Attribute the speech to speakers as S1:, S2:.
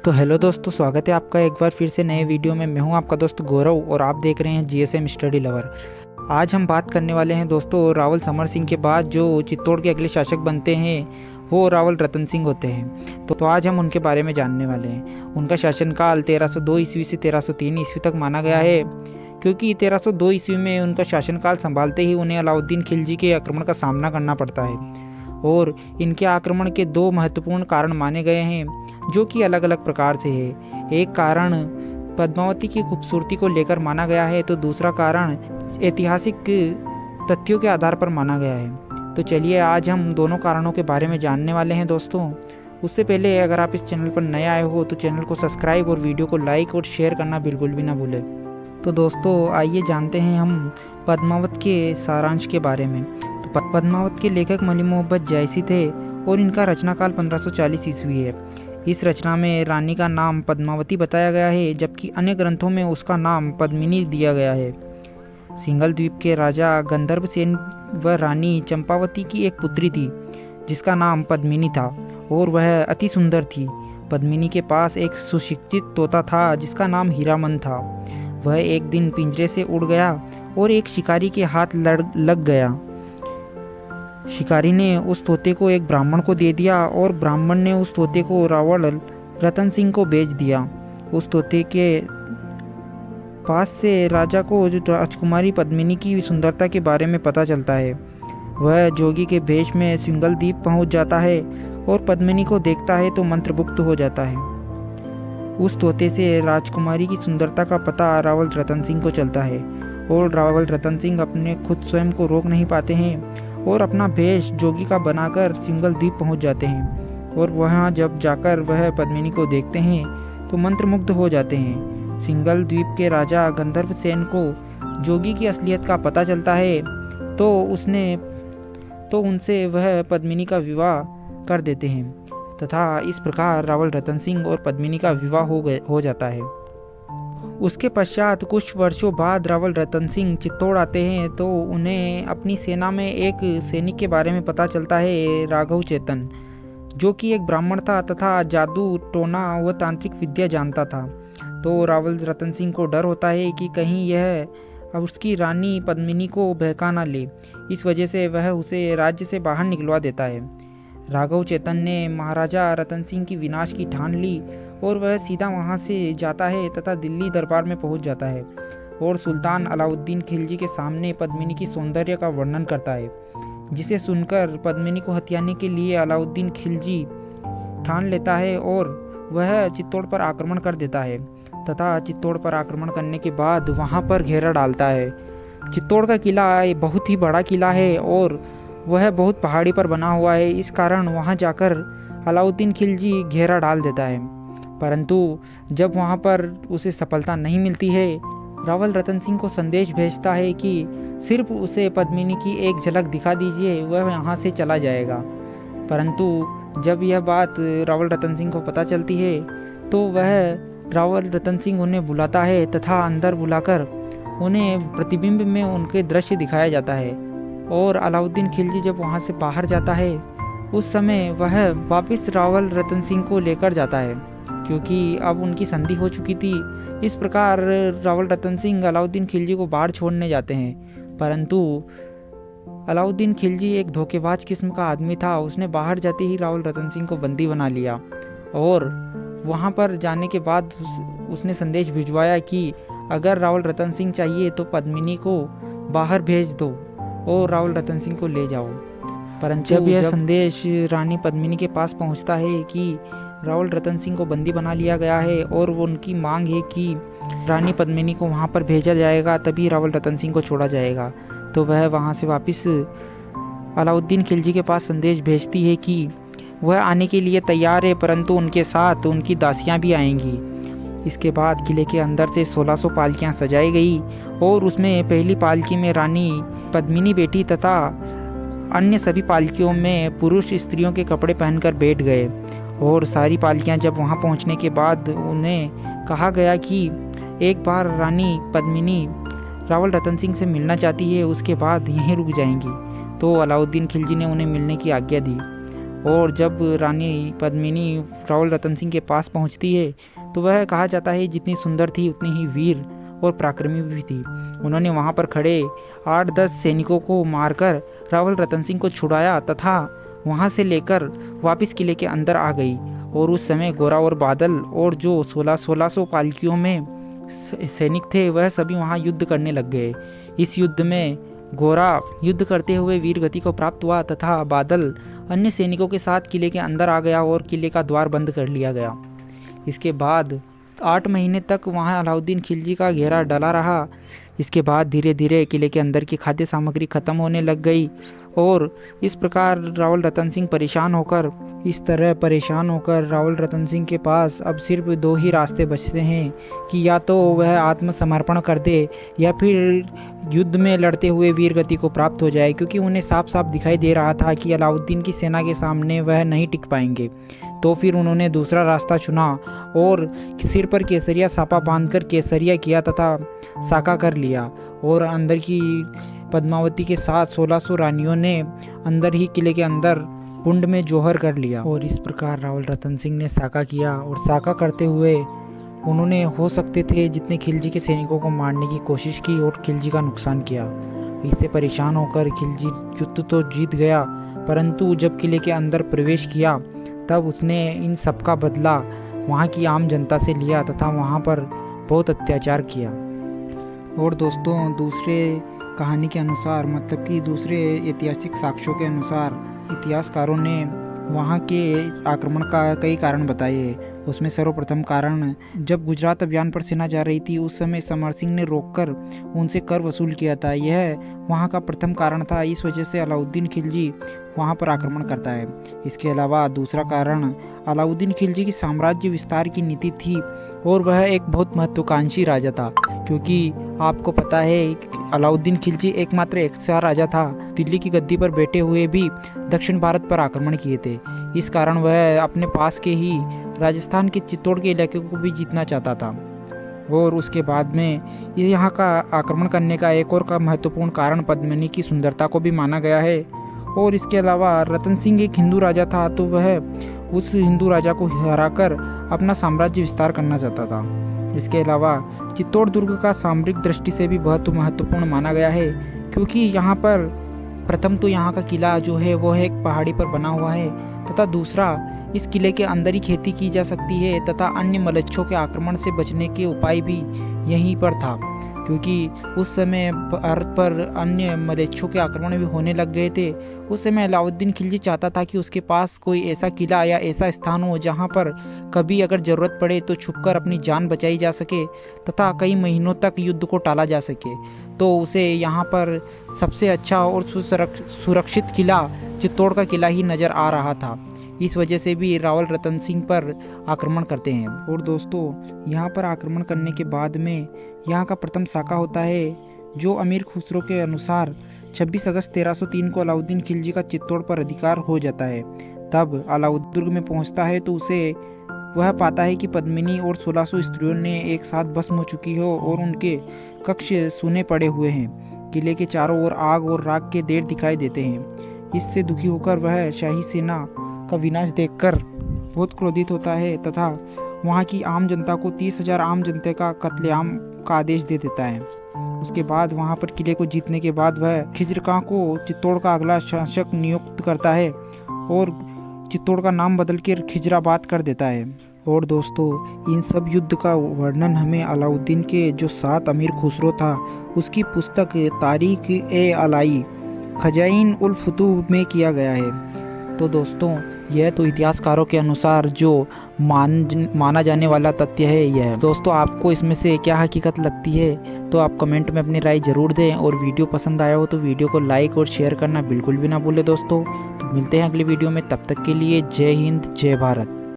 S1: तो हेलो दोस्तों, स्वागत है आपका एक बार फिर से नए वीडियो में। मैं हूं आपका दोस्त गौरव और आप देख रहे हैं जीएसएम स्टडी लवर। आज हम बात करने वाले हैं दोस्तों रावल समर सिंह के बाद जो चित्तौड़ के अगले शासक बनते हैं वो रावल रतन सिंह होते हैं। तो आज हम उनके बारे में जानने वाले हैं। उनका शासनकाल 1302 ईस्वी से 1303 ईस्वी तक माना गया है, क्योंकि 1302 ईस्वी में उनका शासनकाल संभालते ही उन्हें अलाउद्दीन खिलजी के आक्रमण का सामना करना पड़ता है। और इनके आक्रमण के दो महत्वपूर्ण कारण माने गए हैं, जो कि अलग अलग प्रकार से है। एक कारण पद्मावती की खूबसूरती को लेकर माना गया है, तो दूसरा कारण ऐतिहासिक तथ्यों के आधार पर माना गया है। तो चलिए आज हम दोनों कारणों के बारे में जानने वाले हैं दोस्तों। उससे पहले अगर आप इस चैनल पर नए आए हो तो चैनल को सब्सक्राइब और वीडियो को लाइक और शेयर करना बिल्कुल भी ना भूलें। तो दोस्तों आइए जानते हैं हम पद्मावत के सारांश के बारे में। तो पद्मावत के लेखक मली मोहब्बत जैसी थे और इनका रचनाकाल 1540 ईस्वी है। इस रचना में रानी का नाम पद्मावती बताया गया है, जबकि अन्य ग्रंथों में उसका नाम पद्मिनी दिया गया है। सिंघल द्वीप के राजा गंधर्वसेन व रानी चंपावती की एक पुत्री थी जिसका नाम पद्मिनी था और वह अति सुंदर थी। पद्मिनी के पास एक सुशिक्षित तोता था जिसका नाम हीरामन था। वह एक दिन पिंजरे से उड़ गया और एक शिकारी के हाथ लग गया। शिकारी ने उस तोते को एक ब्राह्मण को दे दिया और ब्राह्मण ने उस तोते को रावल रतन सिंह को बेच दिया। उस तोते के पास से राजा को राजकुमारी पद्मिनी की सुंदरता के बारे में पता चलता है। वह जोगी के भेष में सिंघल द्वीप पहुंच जाता है और पद्मिनी को देखता है तो मंत्रमुग्ध हो जाता है। उस तोते से राजकुमारी की सुंदरता का पता रावल रतन सिंह को चलता है और रावल रतन सिंह अपने खुद स्वयं को रोक नहीं पाते हैं और अपना भेष जोगी का बनाकर सिंघल द्वीप पहुंच जाते हैं। और वहां जब जाकर वह पद्मिनी को देखते हैं तो मंत्रमुग्ध हो जाते हैं। सिंघल द्वीप के राजा गंधर्वसेन को जोगी की असलियत का पता चलता है तो उनसे वह पद्मिनी का विवाह कर देते हैं तथा इस प्रकार रावल रतन सिंह और पद्मिनी का विवाह हो जाता है। उसके पश्चात कुछ वर्षों बाद रावल रतन सिंह चित्तौड़ आते हैं तो उन्हें अपनी सेना में एक सैनिक के बारे में पता चलता है, राघव चेतन, जो कि एक ब्राह्मण था तथा जादू, टोना व तांत्रिक विद्या जानता था। तो रावल रतन सिंह को डर होता है कि कहीं यह उसकी रानी पद्मिनी को बहका ना ले। इस वजह से वह उसे राज्य से बाहर निकलवा देता है। राघव चेतन ने महाराजा रतन सिंह की विनाश की ठान ली और वह सीधा वहां से जाता है तथा दिल्ली दरबार में पहुंच जाता है और सुल्तान अलाउद्दीन खिलजी के सामने पद्मिनी की सौंदर्य का वर्णन करता है, जिसे सुनकर पद्मिनी को हथियाने के लिए अलाउद्दीन खिलजी ठान लेता है और वह चित्तौड़ पर आक्रमण कर देता है तथा चित्तौड़ पर आक्रमण करने के बाद वहां पर घेरा डालता है। चित्तौड़ का किला बहुत ही बड़ा किला है और वह बहुत पहाड़ी पर बना हुआ है, इस कारण वहां जाकर अलाउद्दीन खिलजी घेरा डाल देता है। परंतु जब वहां पर उसे सफलता नहीं मिलती है, रावल रतन सिंह को संदेश भेजता है कि सिर्फ उसे पद्मिनी की एक झलक दिखा दीजिए, वह यहाँ से चला जाएगा। परंतु जब यह बात रावल रतन सिंह को पता चलती है तो वह रावल रतन सिंह उन्हें बुलाता है तथा अंदर बुलाकर उन्हें प्रतिबिंब में उनके दृश्य दिखाया जाता है। और अलाउद्दीन खिलजी जब वहाँ से बाहर जाता है उस समय वह वापस रावल रतन सिंह को लेकर जाता है, क्योंकि अब उनकी संधि हो चुकी थी। इस प्रकार रावल रतन सिंह अलाउद्दीन खिलजी को बाहर छोड़ने जाते हैं। परंतु अलाउद्दीन खिलजी एक धोखेबाज किस्म का आदमी था। उसने बाहर जाते ही रावल रतन सिंह को बंदी बना लिया और वहाँ पर जाने के बाद उसने संदेश भिजवाया कि अगर रावल रतन सिंह चाहिए तो पद्मिनी को बाहर भेज दो और रावल रतन सिंह को ले जाओ। परंतु जब यह संदेश रानी पद्मिनी के पास पहुंचता है कि रावल रतन सिंह को बंदी बना लिया गया है और वो उनकी मांग है कि रानी पद्मिनी को वहां पर भेजा जाएगा तभी रावल रतन सिंह को छोड़ा जाएगा, तो वह वहां से वापस अलाउद्दीन खिलजी के पास संदेश भेजती है कि वह आने के लिए तैयार है, परंतु उनके साथ उनकी दासियां भी आएंगी। इसके बाद किले के अंदर से 1600 पालकियां सजाई गई और उसमें पहली पालकी में रानी पद्मिनी बैठी तथा अन्य सभी पालकियों में पुरुष स्त्रियों के कपड़े पहनकर बैठ गए। और सारी पालकियां जब वहां पहुंचने के बाद उन्हें कहा गया कि एक बार रानी पद्मिनी रावल रतन सिंह से मिलना चाहती है, उसके बाद यहीं रुक जाएंगी। तो अलाउद्दीन खिलजी ने उन्हें मिलने की आज्ञा दी और जब रानी पद्मिनी रावल रतन सिंह के पास पहुंचती है तो वह कहा जाता है जितनी सुंदर थी उतनी ही वीर और पराक्रमी भी थी। उन्होंने वहां पर खड़े 8-10 सैनिकों को मारकर रावल रतन सिंह को छुड़ाया तथा वहां से लेकर वापस किले के अंदर आ गई। और उस समय गोरा और बादल और जो 1600 पालकियों में सैनिक थे वह सभी वहां युद्ध करने लग गए। इस युद्ध में गोरा युद्ध करते हुए वीर गति को प्राप्त हुआ तथा बादल अन्य सैनिकों के साथ किले के अंदर आ गया और किले का द्वार बंद कर लिया गया। इसके बाद 8 महीने तक वहां अलाउद्दीन खिलजी का घेरा डला रहा। इसके बाद धीरे धीरे किले के अंदर की खाद्य सामग्री खत्म होने लग गई और इस प्रकार रावल रतन सिंह परेशान होकर रावल रतन सिंह के पास अब सिर्फ 2 ही रास्ते बचते हैं कि या तो वह आत्मसमर्पण कर दे या फिर युद्ध में लड़ते हुए वीर गति को प्राप्त हो जाए, क्योंकि उन्हें साफ साफ दिखाई दे रहा था कि अलाउद्दीन की सेना के सामने वह नहीं टिक पाएंगे। तो फिर उन्होंने दूसरा रास्ता चुना और सिर पर केसरिया सापा बांधकर केसरिया किया तथा साका कर लिया और अंदर की पद्मावती के साथ 1600 रानियों ने अंदर ही किले के अंदर कुंड में जौहर कर लिया। और इस प्रकार रावल रतन सिंह ने साका किया और साका करते हुए उन्होंने हो सकते थे जितने खिलजी के सैनिकों को मारने की कोशिश की और खिलजी का नुकसान किया। इससे परेशान होकर खिलजी युद्ध तो जीत गया, परंतु जब किले के अंदर प्रवेश किया तब उसने इन सब का बदला वहाँ की आम जनता से लिया तथा वहाँ पर बहुत अत्याचार किया। और दोस्तों, दूसरे कहानी के अनुसार, मतलब कि दूसरे ऐतिहासिक साक्ष्यों के अनुसार इतिहासकारों ने वहाँ के आक्रमण का कई कारण बताए। उसमें सर्वप्रथम कारण, जब गुजरात अभियान पर सेना जा रही थी उस समय समर सिंह ने रोककर उनसे कर वसूल किया था। यह वहाँ का प्रथम कारण था। इस वजह से अलाउद्दीन खिलजी वहाँ पर आक्रमण करता है। इसके अलावा दूसरा कारण अलाउद्दीन खिलजी की साम्राज्य विस्तार की नीति थी और वह एक बहुत महत्वाकांक्षी राजा था, क्योंकि आपको पता है अलाउद्दीन खिलजी एकमात्र ऐसा राजा था दिल्ली की गद्दी पर बैठे हुए भी दक्षिण भारत पर आक्रमण किए थे। इस कारण वह अपने पास के ही राजस्थान के चित्तौड़ के इलाके को भी जीतना चाहता था। और उसके बाद में यहाँ का आक्रमण करने का एक और महत्वपूर्ण कारण पद्मिनी की सुंदरता को भी माना गया है। और इसके अलावा रतन सिंह एक हिंदू राजा था, तो वह उस हिंदू राजा को हराकर अपना साम्राज्य विस्तार करना चाहता था। इसके अलावा चित्तौड़ दुर्ग का सामरिक दृष्टि से भी बहुत महत्वपूर्ण माना गया है, क्योंकि यहाँ पर प्रथम तो यहाँ का किला जो है वो है एक पहाड़ी पर बना हुआ है तथा दूसरा इस किले के अंदर ही खेती की जा सकती है तथा अन्य मलच्छों के आक्रमण से बचने के उपाय भी यहीं पर था, क्योंकि उस समय भारत पर अन्य मलेच्छों के आक्रमण भी होने लग गए थे। उस समय अलाउद्दीन खिलजी चाहता था कि उसके पास कोई ऐसा किला या ऐसा स्थान हो जहां पर कभी अगर ज़रूरत पड़े तो छुपकर अपनी जान बचाई जा सके तथा कई महीनों तक युद्ध को टाला जा सके। तो उसे यहाँ पर सबसे अच्छा और सुरक्षित किला चित्तौड़ का किला ही नज़र आ रहा था। इस वजह से भी रावल रतन सिंह पर आक्रमण करते हैं। और दोस्तों, यहाँ पर आक्रमण करने के बाद में यहाँ का प्रथम साका होता है, जो अमीर खुसरो के अनुसार 26 अगस्त 1303 को अलाउद्दीन खिलजी का चित्तौड़ पर अधिकार हो जाता है। तब अलाउद्दीन दुर्ग में पहुँचता है तो उसे वह पाता है कि पद्मिनी और 1600 स्त्रियों ने एक साथ भस्म हो चुकी हो और उनके कक्ष सूने पड़े हुए हैं। किले के चारों ओर आग और राख के ढेर दिखाई देते हैं। इससे दुखी होकर वह शाही सेना का विनाश देखकर बहुत क्रोधित होता है तथा वहाँ की आम जनता को 30,000 आम जनता का कत्लेआम का आदेश दे देता है। उसके बाद वहाँ पर किले को जीतने के बाद वह खिजरखां को चित्तौड़ का अगला शासक नियुक्त करता है और चित्तौड़ का नाम बदल कर खिजराबाद कर देता है। और दोस्तों, इन सब युद्ध का वर्णन हमें अलाउद्दीन के जो 7 अमीर खुसरो था उसकी पुस्तक तारीख ए अलाई खजाइन उल फुतूह में किया गया है। तो दोस्तों, यह तो इतिहासकारों के अनुसार जो माना जाने वाला तथ्य है यह। दोस्तों, आपको इसमें से क्या हकीकत लगती है तो आप कमेंट में अपनी राय ज़रूर दें, और वीडियो पसंद आया हो तो वीडियो को लाइक और शेयर करना बिल्कुल भी ना भूलें दोस्तों। तो मिलते हैं अगली वीडियो में, तब तक के लिए जय हिंद जय भारत।